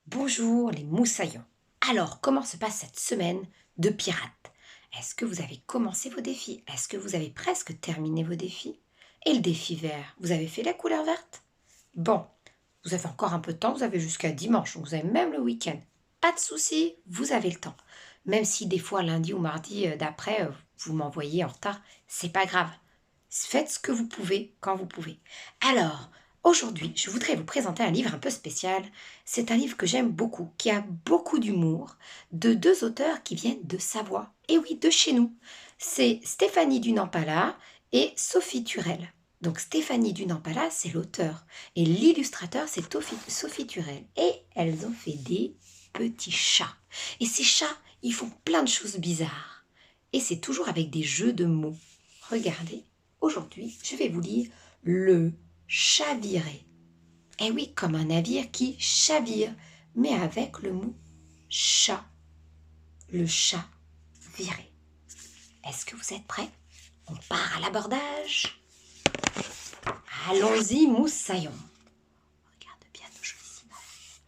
Bonjour les moussaillons. Alors, comment se passe cette semaine de pirates? Est-ce que vous avez commencé vos défis? Est-ce que vous avez presque terminé vos défis? Et le défi vert, vous avez fait la couleur verte? Bon, vous avez encore un peu de temps, vous avez jusqu'à dimanche, donc vous avez même le week-end. Pas de souci, vous avez le temps. Même si des fois lundi ou mardi d'après, vous m'envoyez en retard, c'est pas grave. Faites ce que vous pouvez quand vous pouvez. Alors, aujourd'hui, je voudrais vous présenter un livre un peu spécial. C'est un livre que j'aime beaucoup, qui a beaucoup d'humour, de deux auteurs qui viennent de Savoie. Et oui, de chez nous. C'est Stéphanie Dunampala et Sophie Turel. Donc Stéphanie Dunampala, c'est l'auteur. Et l'illustrateur, c'est Sophie Turel. Et elles ont fait des petits chats. Et ces chats, ils font plein de choses bizarres. Et c'est toujours avec des jeux de mots. Regardez, aujourd'hui, je vais vous lire Le Chaviré. Eh oui, comme un navire qui chavire, mais avec le mot chat. Le chat viré. Est-ce que vous êtes prêts? On part à l'abordage. Allons-y, moussaillons. Regarde bien nos jolies images.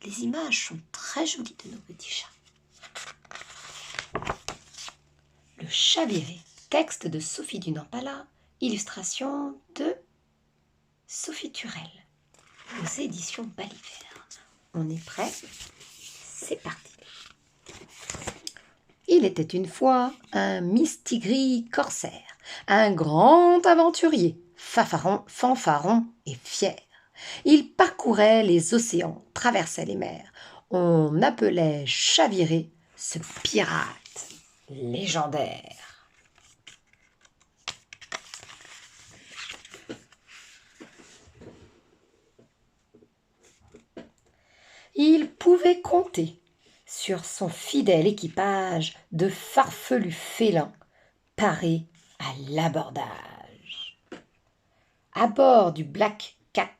Les images sont très jolies de nos petits chats. Le chat viré. Texte de Sophie Dunampala. Illustration de Sophie Turel. Aux éditions Baliverne. On est prêt? C'est parti. Il était une fois un mistigris corsaire, un grand aventurier, fanfaron et fier. Il parcourait les océans, traversait les mers. On appelait Chaviré ce pirate légendaire. Il pouvait compter sur son fidèle équipage de farfelus félins parés à l'abordage. À bord du Black Cat,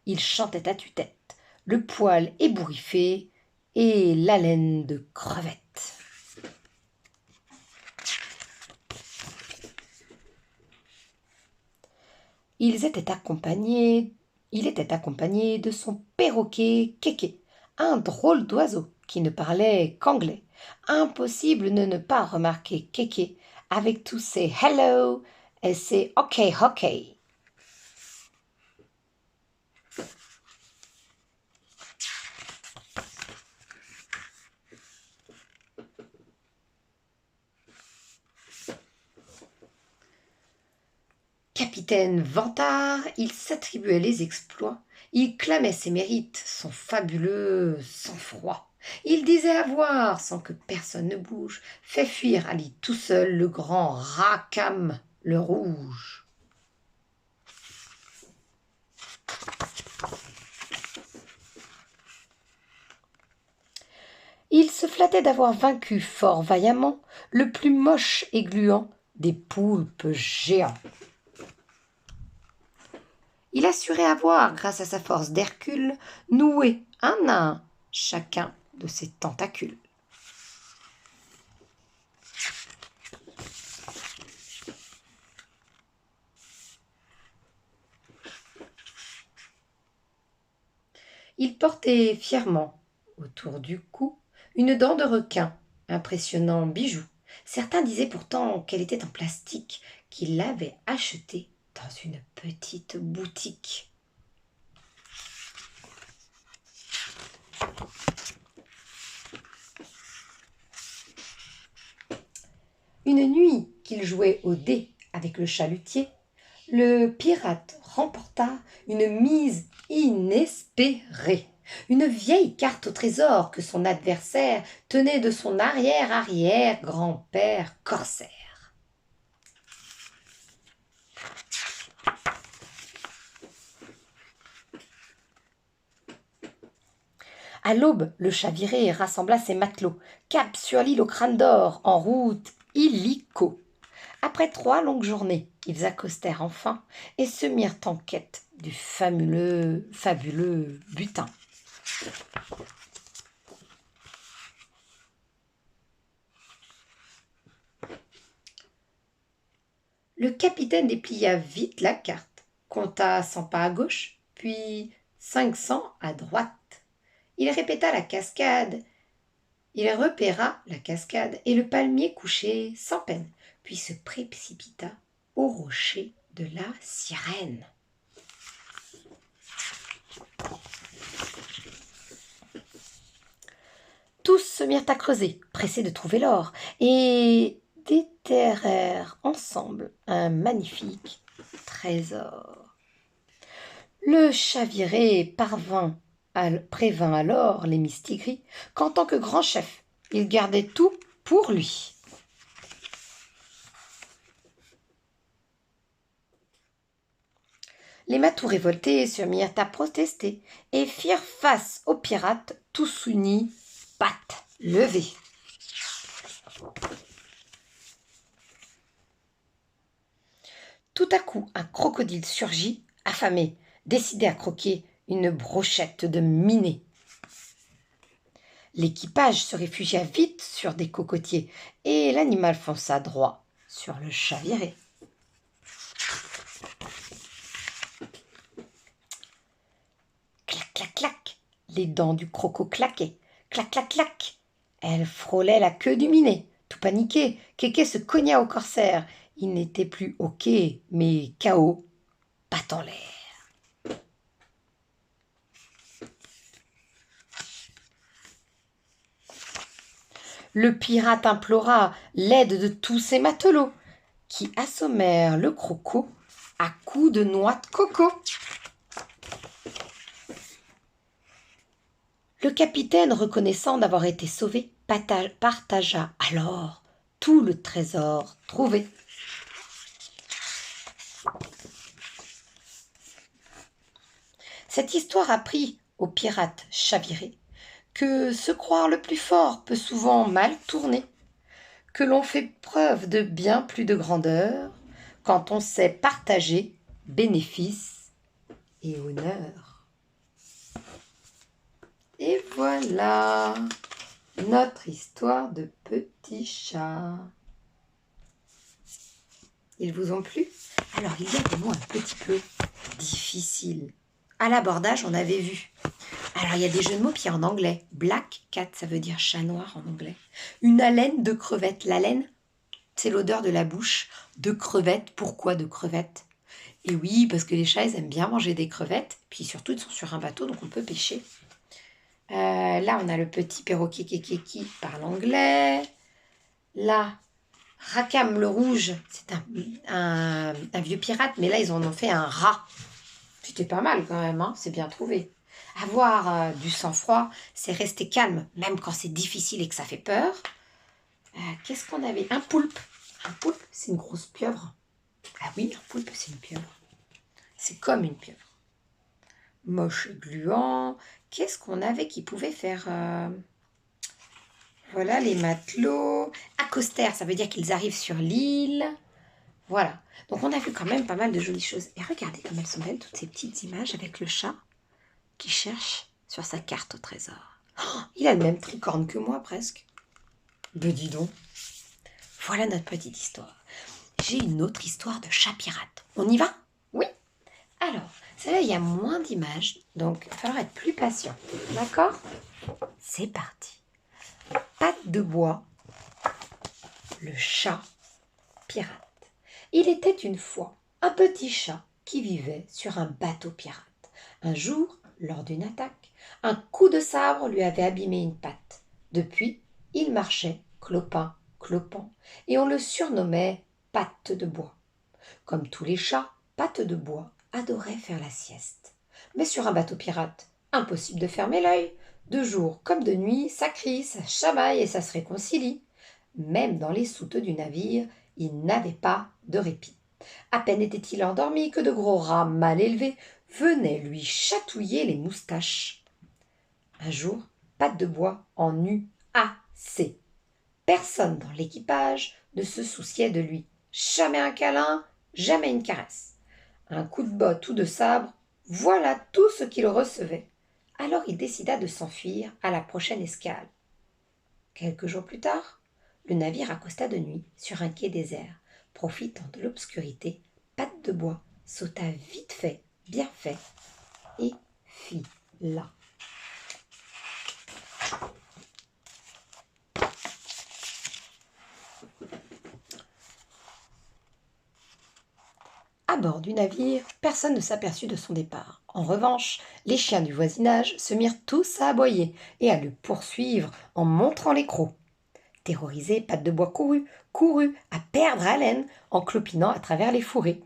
il chantait à tue-tête, le poil ébouriffé et l'haleine de crevette. Il était accompagné de son perroquet Kéké, un drôle d'oiseau qui ne parlait qu'anglais. Impossible de ne pas remarquer Kéké avec tous ses hello et ses ok ok. Capitaine vantard, il s'attribuait les exploits, il clamait ses mérites, son fabuleux sang-froid. Il disait avoir, sans que personne ne bouge, fait fuir à lui tout seul le grand Rackham le Rouge. Il se flattait d'avoir vaincu fort vaillamment le plus moche et gluant des poulpes géants. Il assurait avoir, grâce à sa force d'Hercule, noué un à un chacun de ses tentacules. Il portait fièrement, autour du cou, une dent de requin, impressionnant bijou. Certains disaient pourtant qu'elle était en plastique, qu'il l'avait achetée dans une petite boutique. Une nuit qu'il jouait au dé avec le chalutier, le pirate remporta une mise inespérée. Une vieille carte au trésor que son adversaire tenait de son arrière-arrière-grand-père corsaire. À l'aube, le chaviré rassembla ses matelots, cap sur l'île au crâne d'or, en route illico. Après 3 longues journées, ils accostèrent enfin et se mirent en quête du fabuleux butin. Le capitaine déplia vite la carte, compta 100 pas à gauche, puis 500 à droite. Il répéta la cascade. Il repéra la cascade et le palmier couché sans peine, puis se précipita au rocher de la sirène. Tous se mirent à creuser, pressés de trouver l'or, et déterrèrent ensemble un magnifique trésor. Le chaviré prévint alors les mistigris qu'en tant que grand chef, il gardait tout pour lui. Les matous révoltés se mirent à protester et firent face aux pirates tous unis, pattes levées. Tout à coup, un crocodile surgit, affamé, décidé à croquer une brochette de minet. L'équipage se réfugia vite sur des cocotiers et l'animal fonça droit sur le chaviré. Clac, clac, clac, les dents du croco claquaient. Clac, clac, clac, elle frôlait la queue du minet. Tout paniqué, Kéké se cogna au corsaire. Il n'était plus au quai, mais KO, patte en l'air. Le pirate implora l'aide de tous ses matelots, qui assommèrent le croco à coups de noix de coco. Le capitaine, reconnaissant d'avoir été sauvé, partagea alors tout le trésor trouvé. Cette histoire apprit aux pirates chavirés que se croire le plus fort peut souvent mal tourner, que l'on fait preuve de bien plus de grandeur quand on sait partager bénéfices et honneur. Et voilà notre histoire de petit chat. Ils vous ont plu? Alors, il y a des mots un petit peu difficiles. À l'abordage, on avait vu. Alors, il y a des jeux de mots, puis en anglais. Black cat, ça veut dire chat noir en anglais. Une haleine de crevettes. L'haleine, c'est l'odeur de la bouche de crevettes. Pourquoi de crevettes? Et oui, parce que les chats, ils aiment bien manger des crevettes. Puis surtout, ils sont sur un bateau, donc on peut pêcher. Là, on a le petit perroquet qui parle anglais. Là, Rakam le rouge, c'est un vieux pirate, mais là, ils en ont fait un rat. C'était pas mal quand même, hein, c'est bien trouvé. Avoir du sang-froid, c'est rester calme, même quand c'est difficile et que ça fait peur. Qu'est-ce qu'on avait? Un poulpe. Un poulpe, c'est une grosse pieuvre. Ah oui, un poulpe, c'est une pieuvre. C'est comme une pieuvre. Moche et gluant. Qu'est-ce qu'on avait qui pouvait faire... Voilà, les matelots. Accoster, ça veut dire qu'ils arrivent sur l'île. Voilà. Donc, on a vu quand même pas mal de jolies choses. Et regardez comme elles sont belles, toutes ces petites images avec le chat qui cherche sur sa carte au trésor. Oh, il a le même tricorne que moi, presque. Ben dis donc. Voilà notre petite histoire. J'ai une autre histoire de chat pirate. On y va? Oui. Alors, celle-là, il y a moins d'images, donc il va falloir être plus patient. D'accord? C'est parti. Patte de bois, le chat pirate. Il était une fois un petit chat qui vivait sur un bateau pirate. Un jour, lors d'une attaque, un coup de sabre lui avait abîmé une patte. Depuis, il marchait clopin, clopant, et on le surnommait Patte de bois. Comme tous les chats, Patte de bois adorait faire la sieste. Mais sur un bateau pirate, impossible de fermer l'œil. De jour comme de nuit, ça crie, ça chamaille et ça se réconcilie. Même dans les soutes du navire, il n'avait pas de répit. À peine était-il endormi que de gros rats mal élevés venaient lui chatouiller les moustaches. Un jour, Patte de bois en eut assez. Personne dans l'équipage ne se souciait de lui. Jamais un câlin, jamais une caresse. Un coup de botte ou de sabre, voilà tout ce qu'il recevait. Alors il décida de s'enfuir à la prochaine escale. Quelques jours plus tard, le navire accosta de nuit sur un quai désert. Profitant de l'obscurité, Patte de bois sauta vite fait, bien fait, et fit là. À bord du navire, personne ne s'aperçut de son départ. En revanche, les chiens du voisinage se mirent tous à aboyer et à le poursuivre en montrant les crocs. Terrorisé, Patte de Bois courut à perdre haleine en clopinant à travers les fourrés.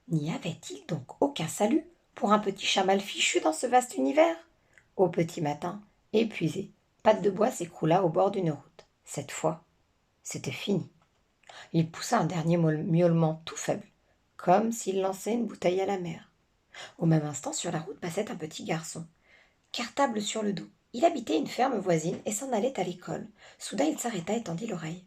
N'y avait-il donc aucun salut pour un petit chat mal fichu dans ce vaste univers? Au petit matin, épuisé, Patte de Bois s'écroula au bord d'une route. Cette fois, c'était fini. Il poussa un dernier miaulement tout faible, comme s'il lançait une bouteille à la mer. Au même instant, sur la route passait un petit garçon, cartable sur le dos. Il habitait une ferme voisine et s'en allait à l'école. Soudain, il s'arrêta et tendit l'oreille.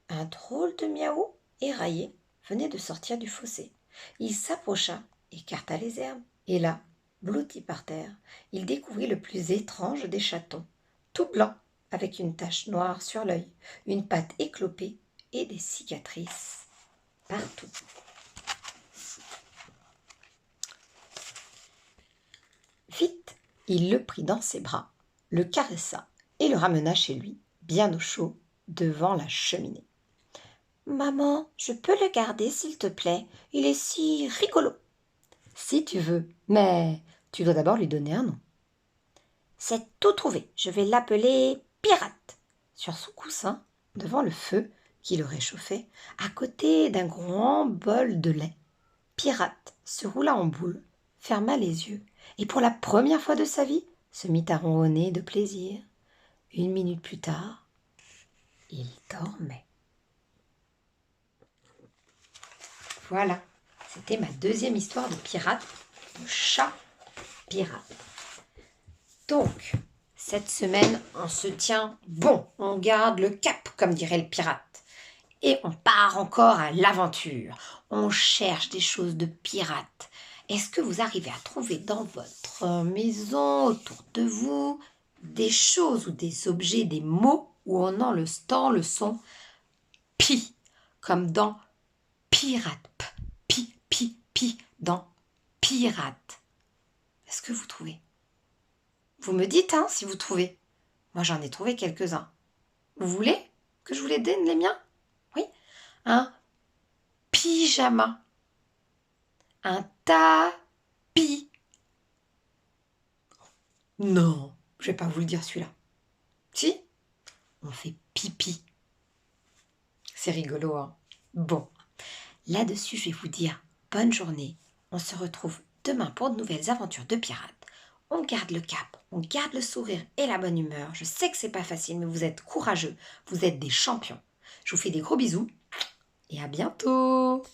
Un drôle de miaou éraillé venait de sortir du fossé. Il s'approcha, écarta les herbes, et là, blotti par terre, il découvrit le plus étrange des chatons, tout blanc, avec une tache noire sur l'œil, une patte éclopée et des cicatrices partout. Vite, il le prit dans ses bras, le caressa et le ramena chez lui, bien au chaud, devant la cheminée. « Maman, je peux le garder, s'il te plaît? Il est si rigolo. »« Si tu veux, mais tu dois d'abord lui donner un nom. »« C'est tout trouvé, je vais l'appeler Pirate. » Sur son coussin, devant le feu qui le réchauffait, à côté d'un grand bol de lait, Pirate se roula en boule, ferma les yeux et pour la première fois de sa vie se mit à ronronner de plaisir. 1 minute plus tard, il dormait. Voilà, c'était ma deuxième histoire de pirate, de chat pirate. Donc, cette semaine, on se tient bon, on garde le cap, comme dirait le pirate. Et on part encore à l'aventure. On cherche des choses de pirate. Est-ce que vous arrivez à trouver dans votre maison, autour de vous, des choses ou des objets, des mots où on entend le son pi, comme dans pirate, pi, dans pirate. Est-ce que vous trouvez? Vous me dites si vous trouvez. Moi, j'en ai trouvé quelques-uns. Vous voulez que je vous les donne, les miens? Oui. Un pyjama. Un tapis. Non, je vais pas vous le dire celui-là. Si? On fait pipi. C'est rigolo, hein? Bon, là-dessus, je vais vous dire bonne journée. On se retrouve demain pour de nouvelles aventures de pirates. On garde le cap, on garde le sourire et la bonne humeur. Je sais que c'est pas facile, mais vous êtes courageux. Vous êtes des champions. Je vous fais des gros bisous et à bientôt!